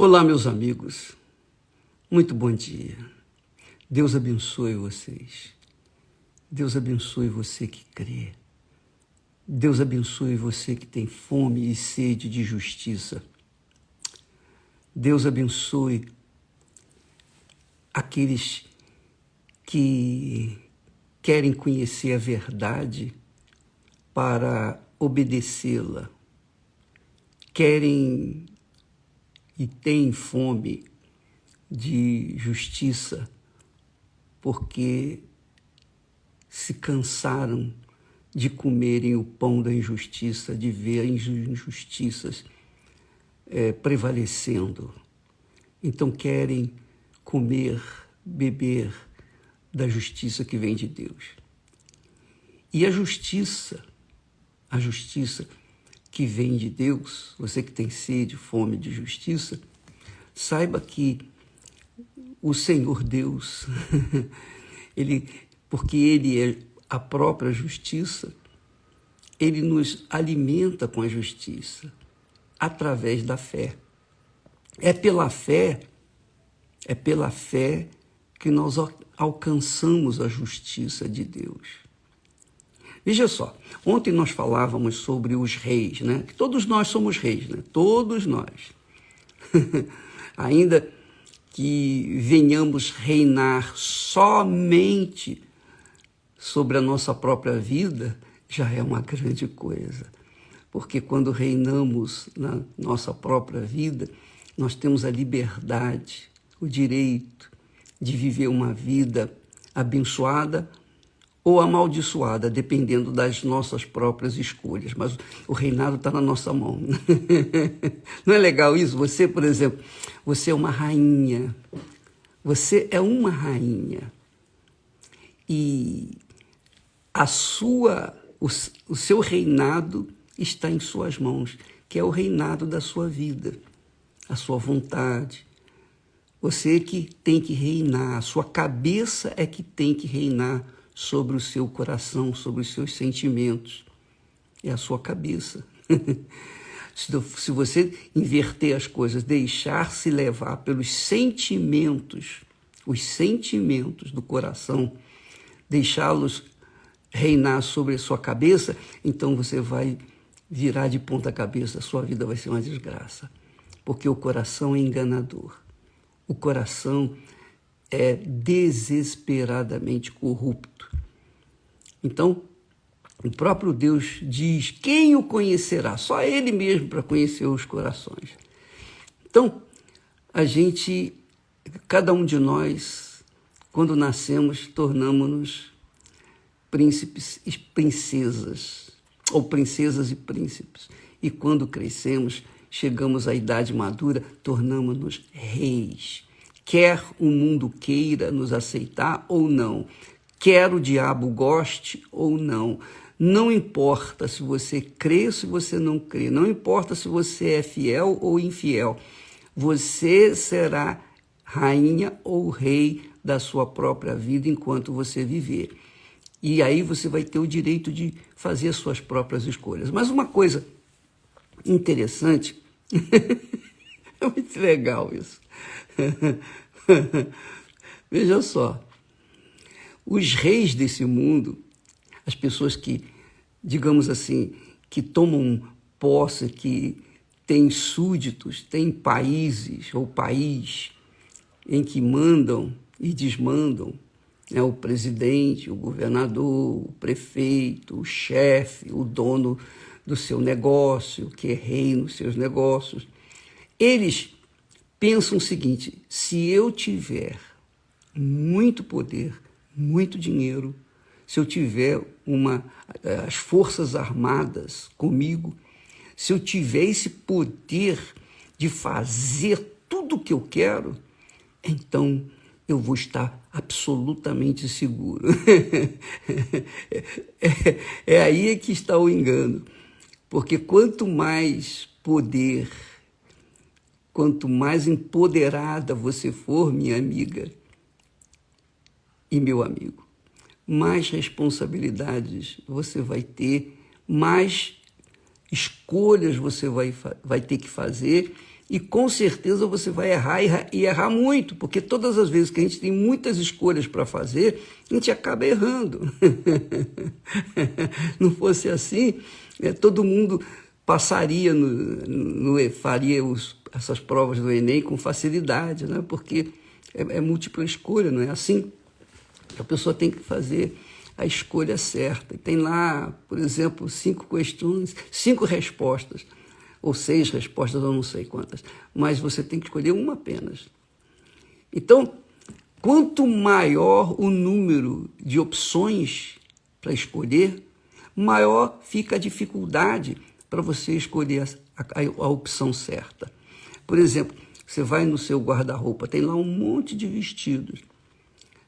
Olá, meus amigos. Muito bom dia. Deus abençoe vocês. Deus abençoe você que crê. Deus abençoe você que tem fome e sede de justiça. Deus abençoe aqueles que querem conhecer a verdade para obedecê-la. Querem e têm fome de justiça porque se cansaram de comerem o pão da injustiça, de ver as injustiças prevalecendo. Então querem comer, beber da justiça que vem de Deus. E a justiça que vem de Deus, você que tem sede, fome de justiça, saiba que o Senhor Deus, porque Ele é a própria justiça, Ele nos alimenta com a justiça através da fé. É pela fé que nós alcançamos a justiça de Deus. Veja só, ontem nós falávamos sobre os reis, né? Que todos nós somos reis, né? Todos nós. Ainda que venhamos reinar somente sobre a nossa própria vida, já é uma grande coisa. Porque quando reinamos na nossa própria vida, nós temos a liberdade, o direito de viver uma vida abençoada ou amaldiçoada, dependendo das nossas próprias escolhas. Mas o reinado está na nossa mão. Não é legal isso? Você, por exemplo, você é uma rainha. Você é uma rainha. E o seu reinado está em suas mãos, que é o reinado da sua vida, a sua vontade. Você que tem que reinar, a sua cabeça é que tem que reinar sobre o seu coração, sobre os seus sentimentos. É a sua cabeça. Se você inverter as coisas, deixar-se levar pelos sentimentos, os sentimentos do coração, deixá-los reinar sobre a sua cabeça, então você vai virar de ponta cabeça, a sua vida vai ser uma desgraça. Porque o coração é enganador. O coração é desesperadamente corrupto. Então, o próprio Deus diz, quem o conhecerá? Só Ele mesmo para conhecer os corações. Então, cada um de nós, quando nascemos, tornamos-nos príncipes e princesas, ou princesas e príncipes. E quando crescemos, chegamos à idade madura, tornamos-nos reis. Quer o mundo queira nos aceitar ou não, quer o diabo goste ou não, não importa se você crê ou se você não crê, não importa se você é fiel ou infiel, você será rainha ou rei da sua própria vida enquanto você viver. E aí você vai ter o direito de fazer as suas próprias escolhas. Mas uma coisa interessante, é muito legal isso. Veja só, os reis desse mundo, as pessoas que, digamos assim, que tomam posse, que têm súditos, têm países ou país em que mandam e desmandam, né, o presidente, o governador, o prefeito, o chefe, o dono do seu negócio, que é rei nos seus negócios, eles pensam o seguinte: se eu tiver muito poder, muito dinheiro, se eu tiver as forças armadas comigo, se eu tiver esse poder de fazer tudo o que eu quero, então eu vou estar absolutamente seguro. É aí que está o engano. Porque quanto mais poder, quanto mais empoderada você for, minha amiga e meu amigo, mais responsabilidades você vai ter, mais escolhas você vai ter que fazer E com certeza você vai errar e errar muito, porque todas as vezes que a gente tem muitas escolhas para fazer, a gente acaba errando. Não fosse assim, todo mundo passaria, faria essas provas do Enem com facilidade, né? Porque é múltipla escolha, não é assim? A pessoa tem que fazer a escolha certa. Tem lá, por exemplo, 5 questões, 5 respostas, ou 6 respostas, eu não sei quantas, mas você tem que escolher uma apenas. Então, quanto maior o número de opções para escolher, maior fica a dificuldade para você escolher a opção certa. Por exemplo, você vai no seu guarda-roupa, tem lá um monte de vestidos.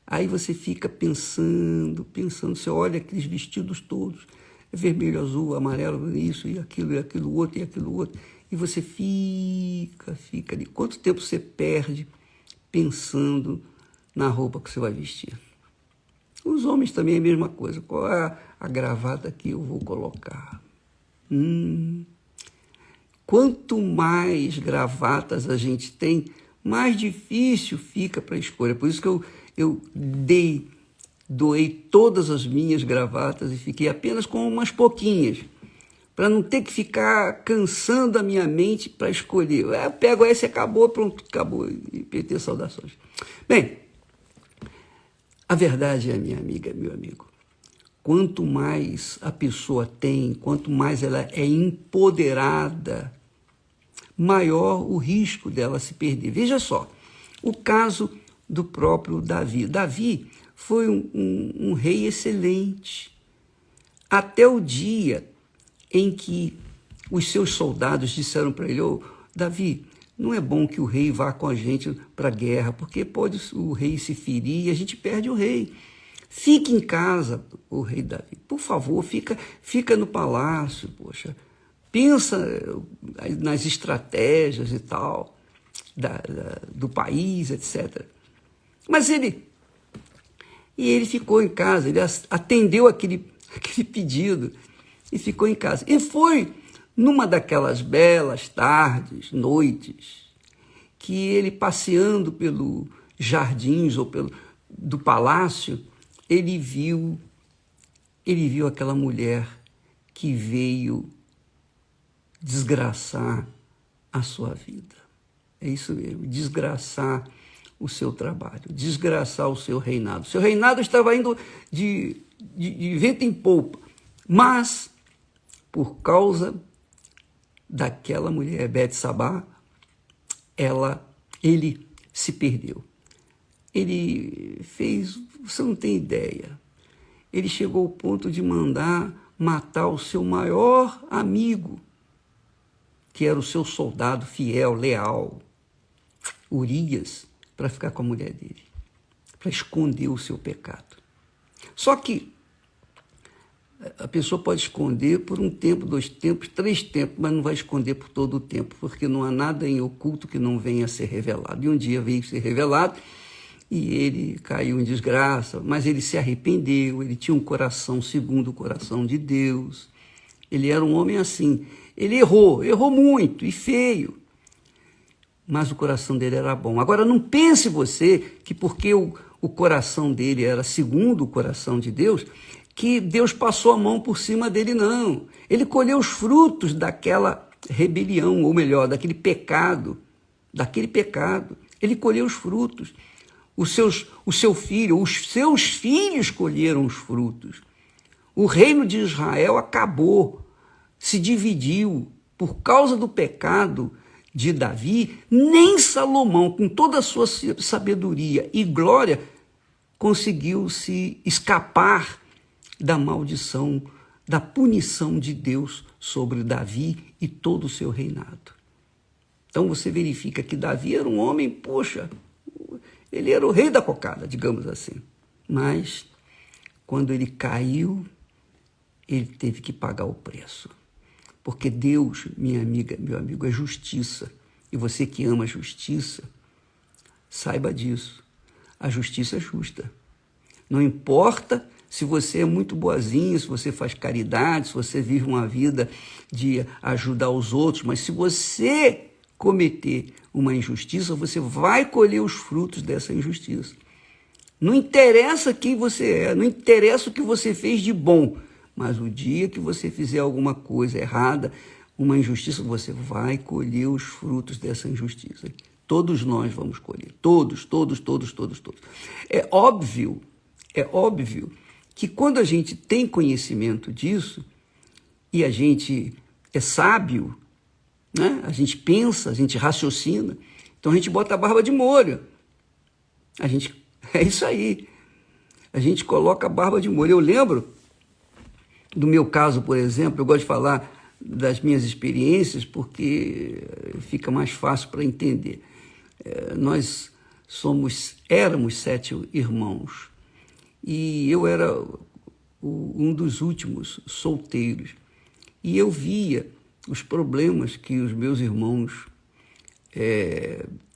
Aí você fica pensando, você olha aqueles vestidos todos, vermelho, azul, amarelo, isso e aquilo outro, e você fica ali. Quanto tempo você perde pensando na roupa que você vai vestir? Os homens também é a mesma coisa. Qual é a gravata que eu vou colocar? Quanto mais gravatas a gente tem, mais difícil fica para a escolha. Por isso que eu doei todas as minhas gravatas e fiquei apenas com umas pouquinhas, para não ter que ficar cansando a minha mente para escolher. Eu pego essa e acabou, pronto, acabou, e PT saudações. Bem, a verdade é, minha amiga, meu amigo, quanto mais a pessoa tem, quanto mais ela é empoderada, maior o risco dela se perder. Veja só, o caso do próprio Davi. Davi foi um rei excelente, até o dia em que os seus soldados disseram para ele: Davi, não é bom que o rei vá com a gente para a guerra, porque pode o rei se ferir e a gente perde o rei. Fique em casa, o rei Davi, por favor, fica no palácio, poxa, pensa nas estratégias e tal, do país, etc. Mas ele ficou em casa, ele atendeu aquele pedido e ficou em casa. E foi numa daquelas belas tardes, noites, que ele, passeando pelos jardins ou do palácio, ele viu aquela mulher que veio desgraçar a sua vida. É isso mesmo, desgraçar o seu trabalho, desgraçar o seu reinado. O seu reinado estava indo de vento em polpa, mas por causa daquela mulher, Betsabá, ele se perdeu. Ele fez, você não tem ideia, ele chegou ao ponto de mandar matar o seu maior amigo, que era o seu soldado fiel, leal, Urias, para ficar com a mulher dele, para esconder o seu pecado. Só que a pessoa pode esconder por um tempo, 2 tempos, 3 tempos, mas não vai esconder por todo o tempo, porque não há nada em oculto que não venha a ser revelado. E um dia veio ser revelado e ele caiu em desgraça, mas ele se arrependeu, ele tinha um coração segundo o coração de Deus. Ele era um homem assim, ele errou muito e feio, mas o coração dele era bom. Agora, não pense você que porque o coração dele era segundo o coração de Deus, que Deus passou a mão por cima dele, não. Ele colheu os frutos daquela rebelião, ou melhor, daquele pecado. Ele colheu os frutos. Os seus filhos colheram os frutos. O reino de Israel acabou, se dividiu por causa do pecado de Davi. Nem Salomão, com toda a sua sabedoria e glória, conseguiu se escapar da maldição, da punição de Deus sobre Davi e todo o seu reinado. Então você verifica que Davi era um homem, poxa, ele era o rei da cocada, digamos assim. Mas, quando ele caiu, ele teve que pagar o preço. Porque Deus, minha amiga, meu amigo, é justiça. E você que ama a justiça, saiba disso. A justiça é justa. Não importa se você é muito boazinho, se você faz caridade, se você vive uma vida de ajudar os outros, mas se você cometer uma injustiça, você vai colher os frutos dessa injustiça. Não interessa quem você é, não interessa o que você fez de bom, mas o dia que você fizer alguma coisa errada, uma injustiça, você vai colher os frutos dessa injustiça. Todos nós vamos colher, todos. É óbvio que quando a gente tem conhecimento disso, e a gente é sábio, né? A gente pensa, a gente raciocina, então a gente bota a barba de molho. É isso aí. A gente coloca a barba de molho. Eu lembro do meu caso, por exemplo, eu gosto de falar das minhas experiências porque fica mais fácil para entender. Nós éramos 7 irmãos e eu era um dos últimos solteiros. E eu via os problemas que os meus irmãos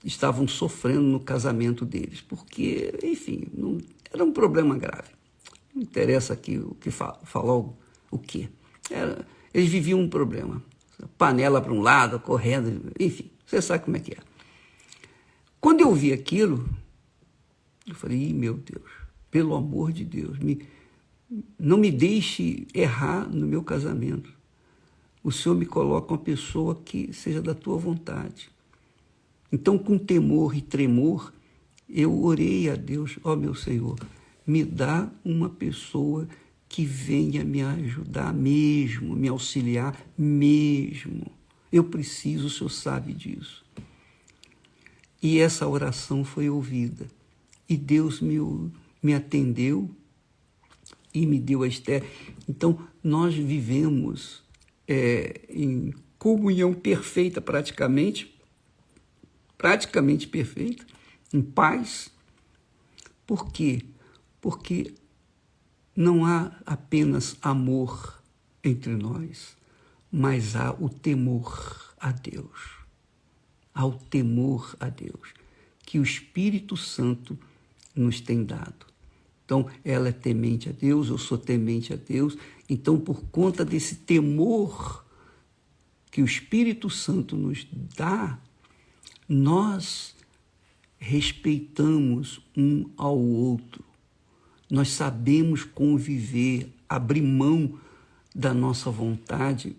estavam sofrendo no casamento deles, porque, enfim, não, era um problema grave. Não interessa aqui o que falar o quê. Eles viviam um problema. Panela para um lado, correndo, enfim, você sabe como é que é. Quando eu vi aquilo, eu falei, meu Deus, pelo amor de Deus, não me deixe errar no meu casamento. O Senhor me coloca uma pessoa que seja da tua vontade. Então, com temor e tremor, eu orei a Deus, ó meu Senhor, me dá uma pessoa que venha me ajudar mesmo, me auxiliar mesmo. Eu preciso, o Senhor sabe disso. E essa oração foi ouvida. E Deus me atendeu e me deu a Esther. Então, nós vivemos em comunhão perfeita, praticamente perfeita, em paz. Por quê? Porque não há apenas amor entre nós, mas há o temor a Deus. Há o temor a Deus, que o Espírito Santo nos tem dado. Então, ela é temente a Deus, eu sou temente a Deus. Então, por conta desse temor que o Espírito Santo nos dá, nós respeitamos um ao outro. Nós sabemos conviver, abrir mão da nossa vontade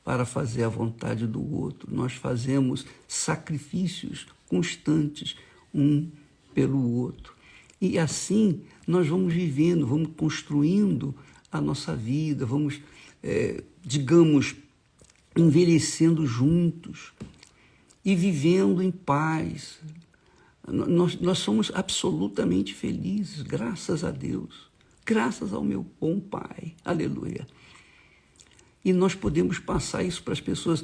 para fazer a vontade do outro. Nós fazemos sacrifícios constantes um pelo outro. E assim nós vamos vivendo, vamos construindo a nossa vida, vamos, digamos, envelhecendo juntos e vivendo em paz. Nós somos absolutamente felizes, graças a Deus, graças ao meu bom Pai, aleluia. E nós podemos passar isso para as pessoas.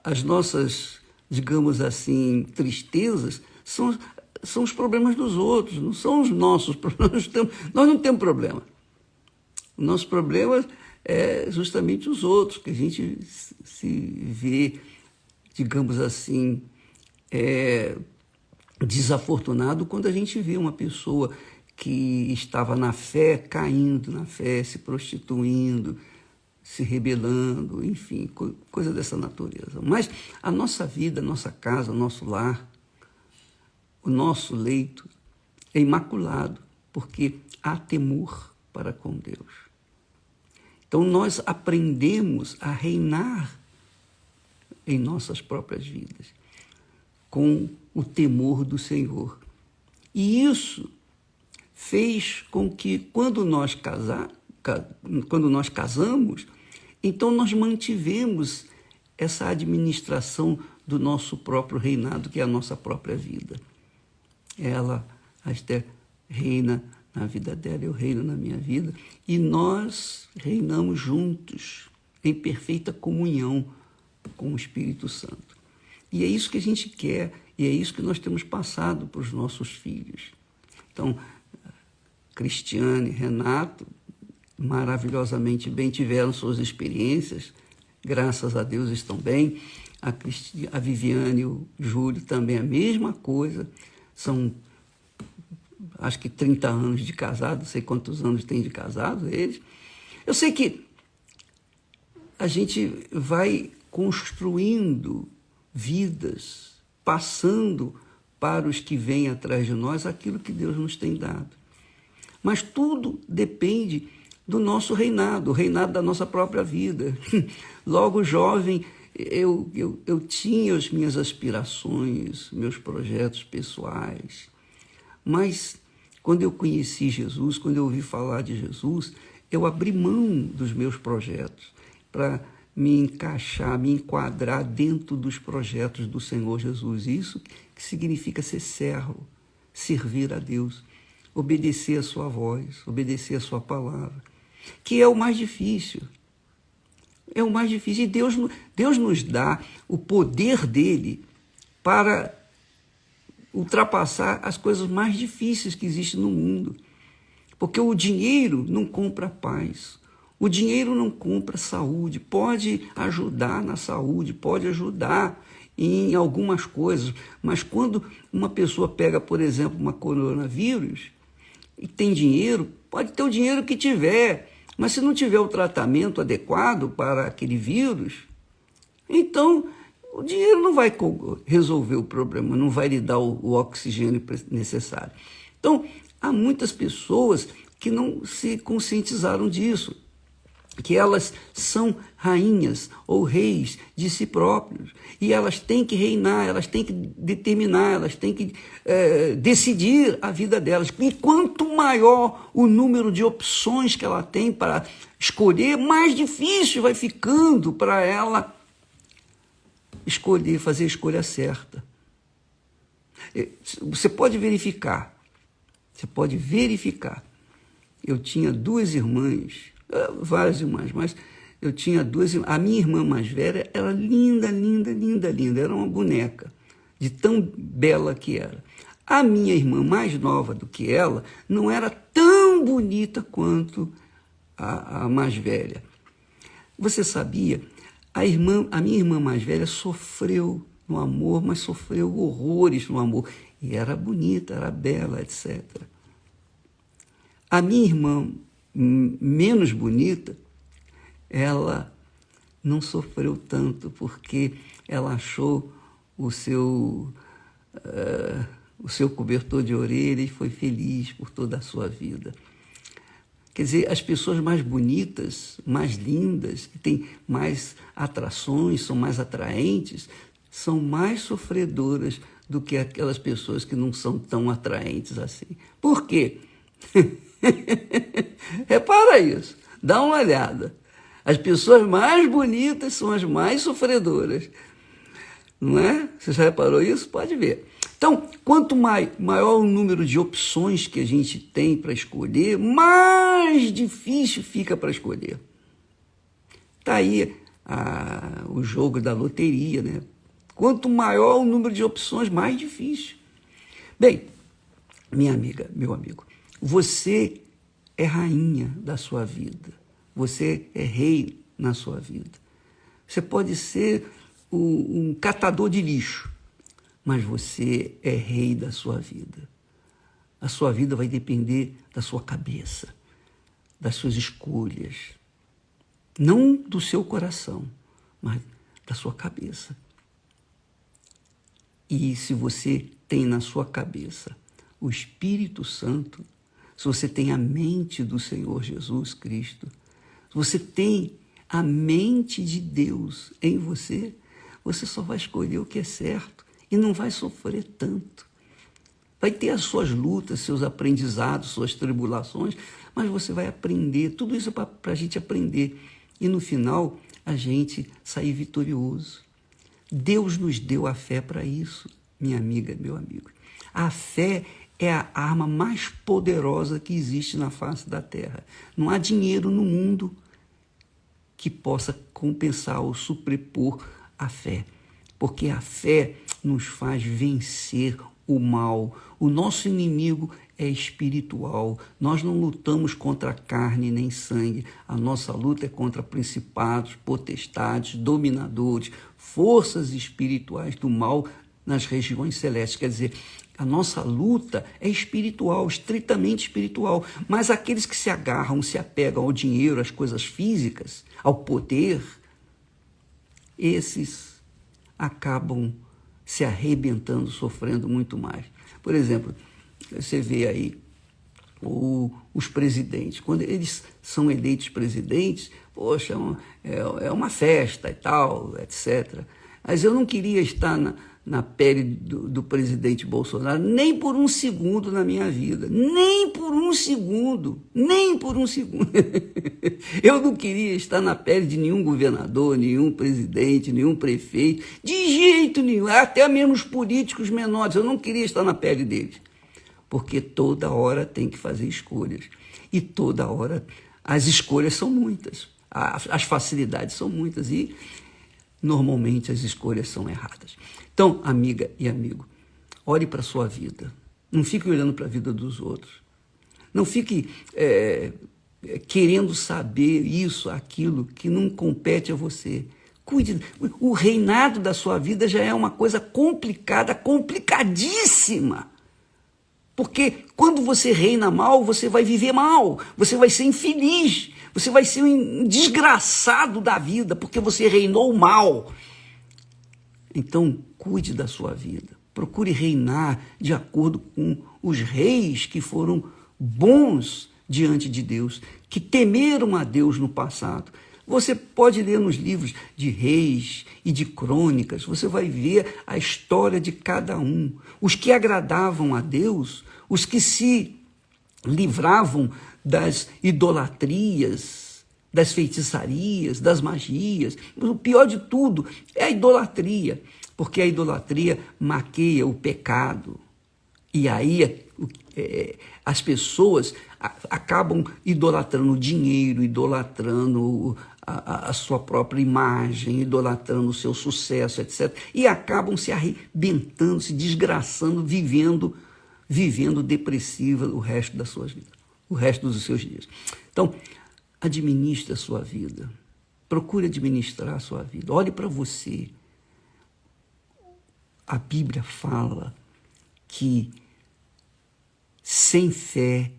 As nossas, digamos assim, tristezas são os problemas dos outros, não são os nossos problemas. Nós não temos problema. O nosso problema é justamente os outros, que a gente se vê, digamos assim, desafortunado quando a gente vê uma pessoa que estava na fé, caindo na fé, se prostituindo, se rebelando, enfim, coisa dessa natureza. Mas a nossa vida, a nossa casa, o nosso lar, o nosso leito é imaculado, porque há temor para com Deus. Então nós aprendemos a reinar em nossas próprias vidas com o temor do Senhor. E isso fez com que, quando nós casamos, então nós mantivemos essa administração do nosso próprio reinado, que é a nossa própria vida. Ela, a Esther, reina na vida dela, eu reino na minha vida, e nós reinamos juntos, em perfeita comunhão com o Espírito Santo. E é isso que a gente quer, e é isso que nós temos passado para os nossos filhos. Então, Cristiane, Renato, maravilhosamente bem, tiveram suas experiências, graças a Deus estão bem. A Viviane e o Júlio também a mesma coisa, são acho que 30 anos de casado, não sei quantos anos tem de casado eles. Eu sei que a gente vai construindo vidas, passando para os que vêm atrás de nós aquilo que Deus nos tem dado. Mas tudo depende do nosso reinado, o reinado da nossa própria vida. Logo jovem, eu tinha as minhas aspirações, meus projetos pessoais, mas quando eu conheci Jesus, quando eu ouvi falar de Jesus, eu abri mão dos meus projetos para me encaixar, me enquadrar dentro dos projetos do Senhor Jesus. Isso que significa ser servo, servir a Deus, obedecer a sua voz, obedecer a sua palavra, que é o mais difícil. É o mais difícil. E Deus nos dá o poder dele para ultrapassar as coisas mais difíceis que existem no mundo. Porque o dinheiro não compra paz. O dinheiro não compra saúde. Pode ajudar na saúde, pode ajudar em algumas coisas. Mas quando uma pessoa pega, por exemplo, uma coronavírus e tem dinheiro, pode ter o dinheiro que tiver, mas se não tiver o tratamento adequado para aquele vírus, então o dinheiro não vai resolver o problema, não vai lhe dar o oxigênio necessário. Então, há muitas pessoas que não se conscientizaram disso, que elas são rainhas ou reis de si próprios, e elas têm que reinar, elas têm que determinar, elas têm que decidir a vida delas. E quanto maior o número de opções que ela tem para escolher, mais difícil vai ficando para ela escolher, fazer a escolha certa. Você pode verificar, eu tinha duas irmãs, várias irmãs, mas eu tinha duas irmãs. A minha irmã mais velha era linda, linda, linda, linda, era uma boneca, de tão bela que era. A minha irmã mais nova do que ela não era tão bonita quanto a mais velha. Você sabia? A minha irmã mais velha sofreu no amor, mas sofreu horrores no amor. E era bonita, era bela, etc. A minha irmã menos bonita, ela não sofreu tanto, porque ela achou o seu cobertor de orelha e foi feliz por toda a sua vida. Quer dizer, as pessoas mais bonitas, mais lindas, que têm mais atrações, são mais atraentes, são mais sofredoras do que aquelas pessoas que não são tão atraentes assim. Por quê? Repara isso, dá uma olhada. As pessoas mais bonitas são as mais sofredoras. Não é? Você já reparou isso? Pode ver. Então, quanto maior o número de opções que a gente tem para escolher, mais difícil fica para escolher. Está aí o jogo da loteria, né? Quanto maior o número de opções, mais difícil. Bem, minha amiga, meu amigo, você é rainha da sua vida. Você é rei na sua vida. Você pode ser um catador de lixo, mas você é rei da sua vida. A sua vida vai depender da sua cabeça, das suas escolhas. Não do seu coração, mas da sua cabeça. E se você tem na sua cabeça o Espírito Santo, se você tem a mente do Senhor Jesus Cristo, se você tem a mente de Deus em você, você só vai escolher o que é certo e não vai sofrer tanto. Vai ter as suas lutas, seus aprendizados, suas tribulações, mas você vai aprender. Tudo isso é para a gente aprender. E no final, a gente sair vitorioso. Deus nos deu a fé para isso, minha amiga, meu amigo. A fé é a arma mais poderosa que existe na face da terra. Não há dinheiro no mundo que possa compensar ou sobrepor a fé, porque a fé nos faz vencer o mal. O nosso inimigo é espiritual. Nós não lutamos contra carne nem sangue. A nossa luta é contra principados, potestades, dominadores, forças espirituais do mal nas regiões celestes. Quer dizer, a nossa luta é espiritual, estritamente espiritual. Mas aqueles que se agarram, se apegam ao dinheiro, às coisas físicas, ao poder, esses acabam se arrebentando, sofrendo muito mais. Por exemplo, você vê aí os presidentes, quando eles são eleitos presidentes, poxa, é uma festa e tal, etc. Mas eu não queria estar na pele do presidente Bolsonaro nem por um segundo na minha vida, nem por um segundo, nem por um segundo. Eu não queria estar na pele de nenhum governador, nenhum presidente, nenhum prefeito, de jeito nenhum, até mesmo os políticos menores, eu não queria estar na pele deles. Porque toda hora tem que fazer escolhas. E toda hora as escolhas são muitas. As facilidades são muitas. E normalmente as escolhas são erradas. Então, amiga e amigo, olhe para a sua vida. Não fique olhando para a vida dos outros. Não fique querendo saber isso, aquilo que não compete a você. Cuide. O reinado da sua vida já é uma coisa complicada, complicadíssima. Porque quando você reina mal, você vai viver mal, você vai ser infeliz, você vai ser um desgraçado da vida, porque você reinou mal. Então, cuide da sua vida, procure reinar de acordo com os reis que foram bons diante de Deus, que temeram a Deus no passado. Você pode ler nos livros de reis e de crônicas, você vai ver a história de cada um. Os que agradavam a Deus, os que se livravam das idolatrias, das feitiçarias, das magias. O pior de tudo é a idolatria, porque a idolatria maqueia o pecado. E aí as pessoas acabam idolatrando o dinheiro, idolatrando a sua própria imagem, idolatrando o seu sucesso, etc. E acabam se arrebentando, se desgraçando, vivendo depressiva o resto das suas vidas, o resto dos seus dias. Então, administre a sua vida. Procure administrar a sua vida. Olhe para você. A Bíblia fala que sem fé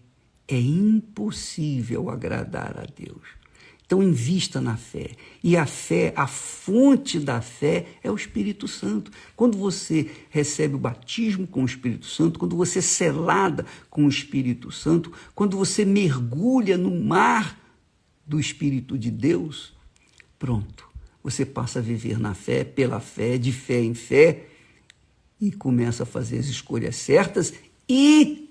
é impossível agradar a Deus. Então, invista na fé. E a fé, a fonte da fé é o Espírito Santo. Quando você recebe o batismo com o Espírito Santo, quando você é selada com o Espírito Santo, quando você mergulha no mar do Espírito de Deus, pronto. Você passa a viver na fé, pela fé, de fé em fé, e começa a fazer as escolhas certas e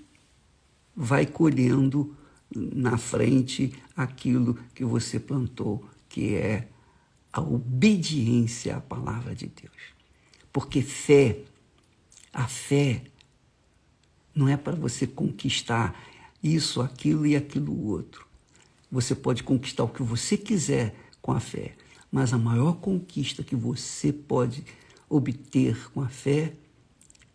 vai colhendo na frente aquilo que você plantou, que é a obediência à palavra de Deus. Porque a fé não é para você conquistar isso, aquilo e aquilo outro. Você pode conquistar o que você quiser com a fé, mas a maior conquista que você pode obter com a fé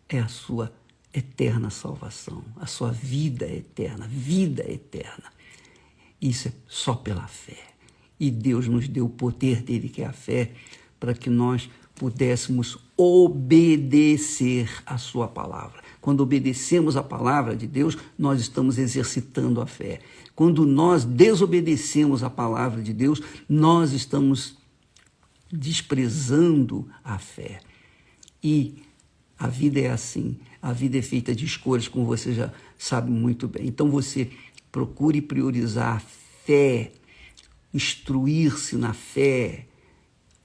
é a sua eterna salvação, a sua vida eterna, vida eterna. Isso é só pela fé. E Deus nos deu o poder dele, que é a fé, para que nós pudéssemos obedecer a sua palavra. Quando obedecemos a palavra de Deus, nós estamos exercitando a fé. Quando nós desobedecemos a palavra de Deus, nós estamos desprezando a fé. E a vida é assim, a vida é feita de escolhas, como você já sabe muito bem. Então você procure priorizar a fé, instruir-se na fé,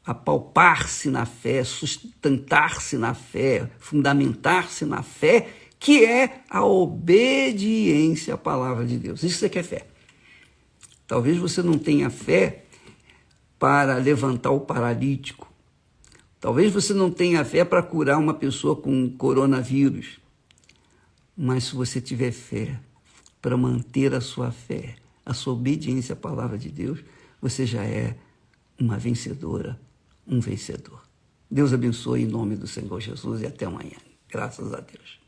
apalpar-se na fé, sustentar-se na fé, fundamentar-se na fé, que é a obediência à palavra de Deus. Isso é que é fé. Talvez você não tenha fé para levantar o paralítico. Talvez você não tenha fé para curar uma pessoa com coronavírus. Mas se você tiver fé para manter a sua fé, a sua obediência à palavra de Deus, você já é uma vencedora, um vencedor. Deus abençoe em nome do Senhor Jesus e até amanhã. Graças a Deus.